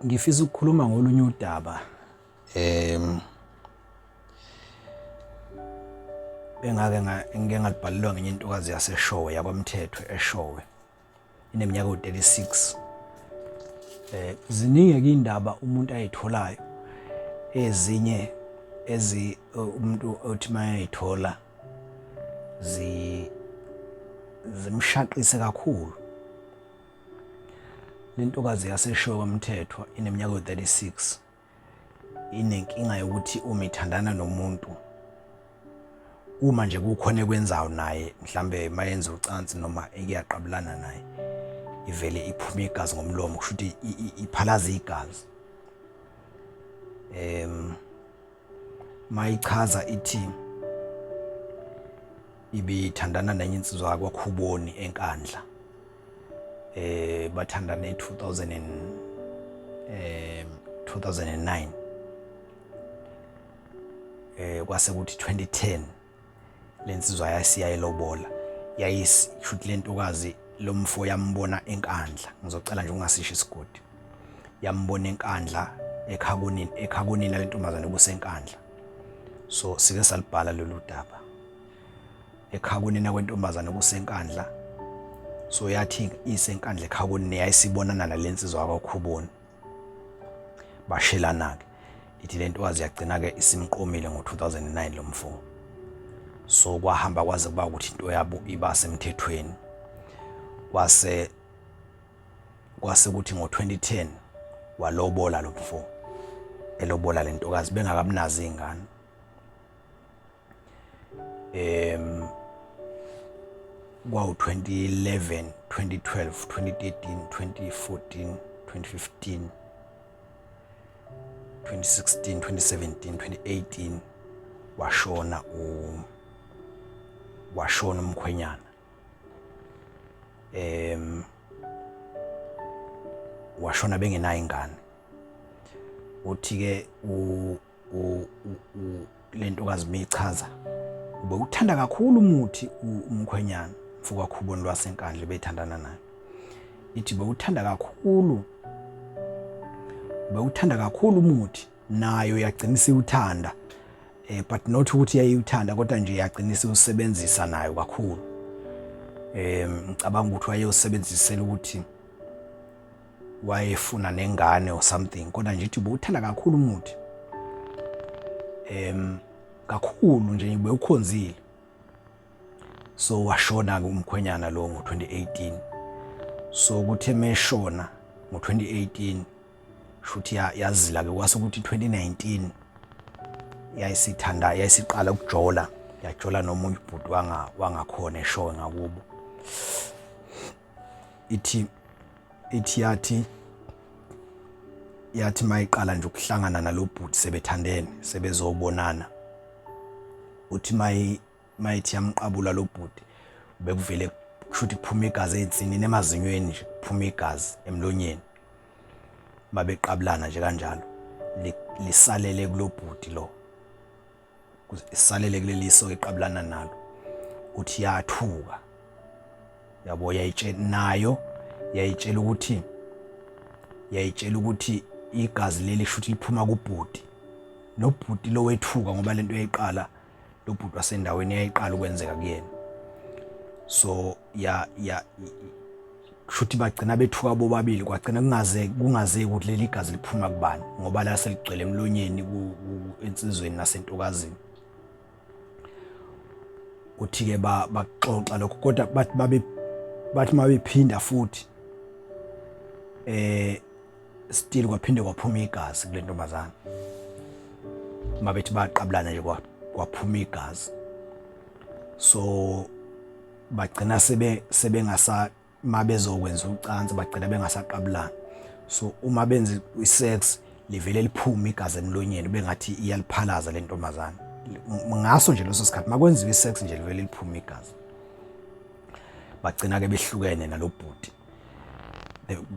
Ngifisa ukukhuluma ngolunye udaba ngeke ngalibhalelwa ngenye intokazi yaseshowe yakwamthethwe eshowe ineminyaka u36. Ziningi indaba umuntu ayitholayo ezinye umuntu othi mayayithola zimshaqise kakhulu. Lentokazi yaseshowe kwamthethwa ineminyaka u36 inenkinga yokuthi uma ithandana nomuntu, uma nje kukhona ekwenzayo naye mhlambe mayenza ucansi noma ekuyaqabulana naye, ivele iphuma igazi ngomlomo, kusho ukuthi iphalaza igazi. Mayichaza ithi ibithandana nenye insizwa yakwakhuboni enkandla, bathandana e-2009, kwase kuthi 2010 lensizwa yasiyayilobola, yayishuthi lentokazi lomfo yambona enkandla. Ngizocela nje ungasisho isigodi. Yambona enkandla ekhakonini lentombazane kusenkandla. So sike salibhala lolu daba. Ekhakonini kwentombazane kusenkandla. So yathi isenkandla ekhakonini yayisibonana nalensizwa yakwakhuboni. Bashelana ke. Ithi lentokazi yagcina ke isimqomile ngo2009 lomfo. So kwahamba kwaze kuba ukuthi into yabo iba semthethweni. Kwase kuthi ngo2010 walobola lomfo. Elobola lentokazi bengakamunazi ingane. Kwawo 2011, 2012, 2013, 2014, 2015, 2016, 2017, 2018 washona umkhwenyana. Washona bengenayo ingane. Uthi ke lentokazi michaza ubekuthanda kakhulu umuthi umkhwenyana mfuka khuboni lwasenkandla bethandana naye. Ithi bewuthanda kakhulu umuthi, nayo yagcinisa uthanda, but not ukuthi yayuthanda kodwa nje yagcinisa usebenzisa nayo kakhulu. Ngicabanga ukuthi wayeyosebenzisela ukuthi wayefuna nengane or something, kodwa nje ithi bewuthanda kakhulu umuthi, kakhulu nje bewukhonzile. So washona umkhwenyana lo ngo2018. So kuthe meshona ngo2018 shuthi yazila ke kwase ukuthi 2019 yayisiqala ukujola, yajola nomunye ubhuti wangakhona eshowe ngakubo. Ithi yathi mayiqala nje ukuhlangana nalobhuti sebethandene sebezobonana. Uthi mayithi yamqabula lobhuti bekuvele kushuthi kuphuma igazi ensinini emazinyweni nje, kuphuma igazi emlonyeni. Babeqabulana nje kanjalo lisalele kulobhuti lo, isalele kuleliso eqabulana nalo. Uthi yathuka, yabo yayitshela ukuthi igazi leli shuthi liphuma kubhuti. Nobhuti lo wethuka ngoba lento yayiqala, lo bhuti wasendaweni yayiqala ukwenzeka kuyena. So shuthi bagcina bethuka bobabili, kwagcina kungazeki ukuthi leli igazi liphuma kubani ngoba la seligcwele emlonyeni ensizweni nasentokazini. Uthi ke baxoxa lokho, kodwa bathi mabephinda futhi still kwaphinde kwaphuma igazi kule ntombazana. Mabethi baqabulana nje kwaphuma igazi. So bagcina sebengasa mabezokwenza ucansi bagcina bengasaqabulana. So uma benza isex livele liphuma igazi emlonyeni bengathi iyaliphalaza le ntombazana. Ngaso nje leso sikhathi makwenziwa isex nje livele liphuma igazi. Bagcina ke behlukene nalobhuti.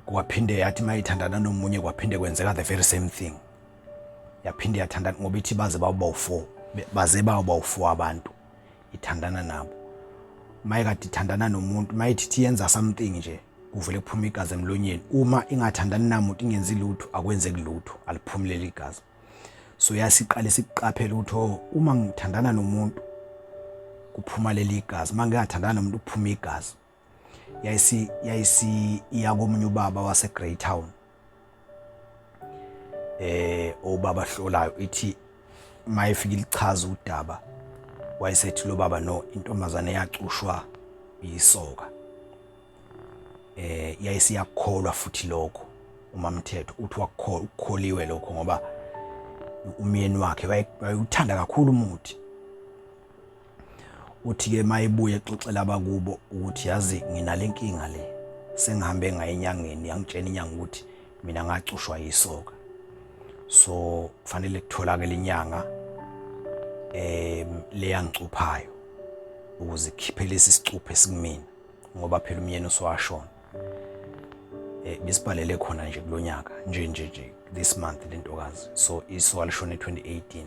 Kwaphinde yathi mayithandana nomunye kwaphinde kwenzeka the very same thing. Yaphinde yathandana ngoba ithi baze bawu4 abantu ithandana nabo. Mayekade ithandana nomuntu mayithi yenza something nje kuvele kuphuma igazi emlonyeni. Uma ingathandani namuntu ingenzi lutho akwenzeki lutho, aliphumulele igazi. So yasiqale siqaphela ukuthi uma ngithandana nomuntu kuphuma leli igazi, uma ngingathandana nomuntu kuphuma igazi. Yayisi iya komunye ubaba wase Greytown, obaba hlolayo, ithi mayifika ilichaza udaba wayesethi lo baba no, intombazane yacushwa isoka. Yayisiyakholwa futhi lokho uMamthetho uthi ukukholiwe lokho ngoba umyeni wakhe wayeuthanda kakhulu umuthi. Uthi-ke mayibuye exoxela abakubo ukuthi yazi nginalenkinga le, sengihambe ngayenyangeni yangitshela inyanga ukuthi mina ngacushwa yisoka, so kufanele kutholakala inyanga leyangicuphayo ukuze ikhiphe lesi sicupho esikumina ngoba phela umyeni uswashona. Bisibhalele khona nje kulonyaka nje this month lentokazi. So isoka lishone 2018.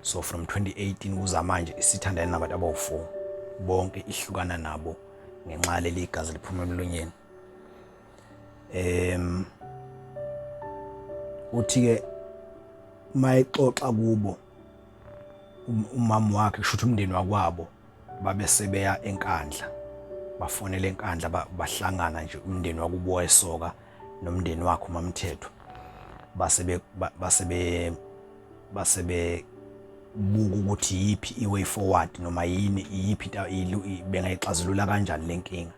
So from 2018 kuza manje isithandana nabantu abawu4 bonke ihlukana nabo ngenxa leli igazi liphuma emlonyeni. Uthi-ke mayixoxa kubo umama wakhe kusho umndeni wakwabo babesebeya enkandla, bafonela enkandla bahlangana nje umndeni wakubo wayesoka nomndeni wakhe uMamthetho basebe buku ukuthi yipi iway forward noma yini yipi bengayixazulula kanjani lenkinga.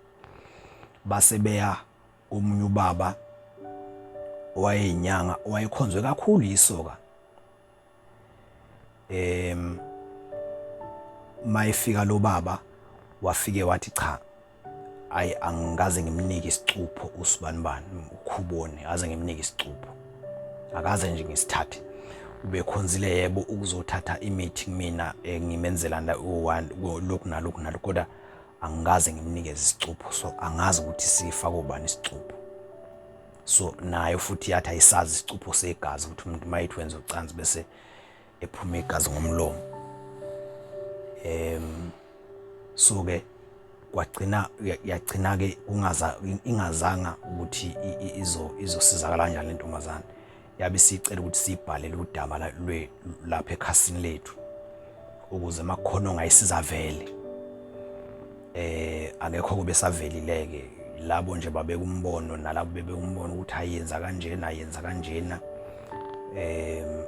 Basebeya omunye ubaba owayeyinyanga owayekhonzwe kakhulu yisoka. Mayifika lo baba wafike wathi cha, angikaze ngimnike isicupho usibanibani ukhubone, aze ngimnike isicupho, akaze nje ngisithathe. Ubekhonzile yebo ukuzothatha imithi kumina ngimenzela lokhu nalokhu nalokhu, kodwa angikaze ngimnikeze isicupho, so angazi ukuthi sifa kobani isicupho. So nayo futhi yathi ayisazi isicupho segazi ukuthi umuntu mayithi wenza ucansi bese ephuma igazi ngomlomo. So ke yagcina ke ingazanga ukuthi izosizakala kanjani lentombazane. Yabe sicela ukuthi sibhale udaba lapha ekhasini lethu ukuze makhono ngayisiza vele. Akekho kube savelileke labo nje babeka umbono nalabo bebeka umbono ukuthi ayenza kanjena.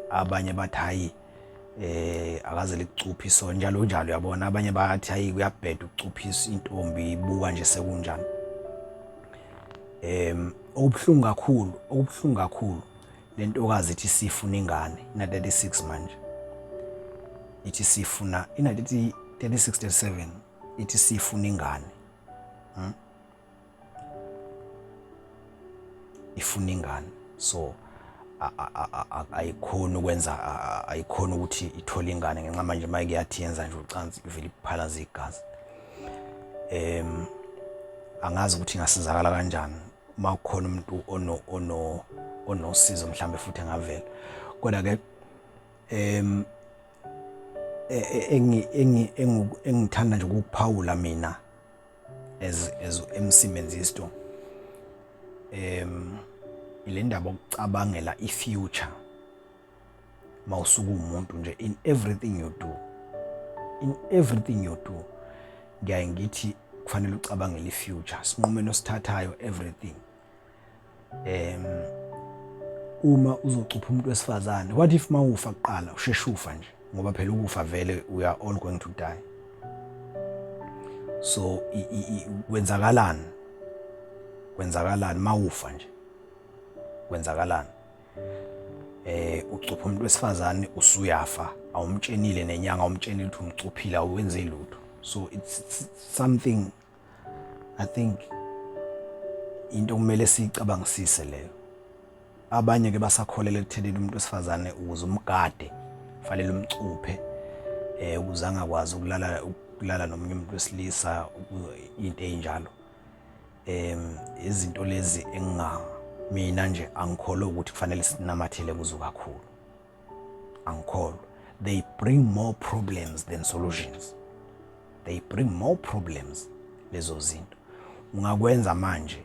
Abanye bathi hayi akaze licuphe so njalo yabona. Abanye bathi hayi kuyabheda ukucuphisa intombi ibuka nje sekunjani. Okubuhlungu kakhulu lentokazi ithi sifuna ingane ina 36 manje, ithi sifuna ina 36 37, ithi sifuna ingane. Ifuna ingane, so ayikhona ukwenza, ayikhona ukuthi ithole ingane ngenxa manje mayike yathi yenza nje ucansi ivele iphalaza igazi. Angazi ukuthi ingasizakala kanjani uma kukhona umuntu onosizo mhlambe futhi engavela, kodwa ke engithanda nje ukuphawula mina as emsimenzisto ile ndaba okucabangela ifuture mawusuka umuntu nje in everything you do ngiyaye ngithi kufanele ucabangele ifuture, sinqumeno sithathayo everything. Uma uzocupha umuntu wesifazane, what if mawufa kuqala usheshe ufa nje ngoba phela ukufa vele we are all going to die. So kwenzakalani mawufa nje, kwenzakalani? Ucupha umuntu wesifazane usuyafa, awumtshenile nenyanga, awumtshenile ukuthi umcuphile, awenze lutho. So it's something I think into kumele siyicabangisise leyo. Abanye ke basakholela ekutheleni umuntu wesifazane ukuze umgade, fanele umcuphe ukuze angakwazi ukulala nomunye umuntu wesilisa, into enjalo. Izinto lezi mina nje angikholwa ukuthi kufanele sinamathele kuzo kakhulu, angikholwa. They bring more problems than solutions. They bring more problems lezo zinto. Ungakwenza manje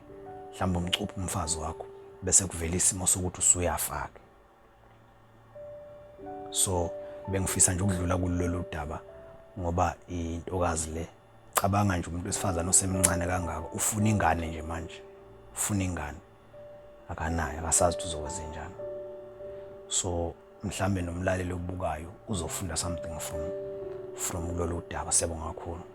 mhlawumbe umcupha umfazi wakho bese kuvela isimo sokuthi usuyafaka. So bengifisa nje ukudlula kulolu daba ngoba intokazi le, cabanga nje umuntu wesifazane osemncane kangaka ufuna ingane nje manje, ufuna ingane akanayo, akasazi ukuthi uzokwenza njani. So mhlambe nomlaleli obukayo uzofunda something from kulolu daba. Siyabonga kakhulu.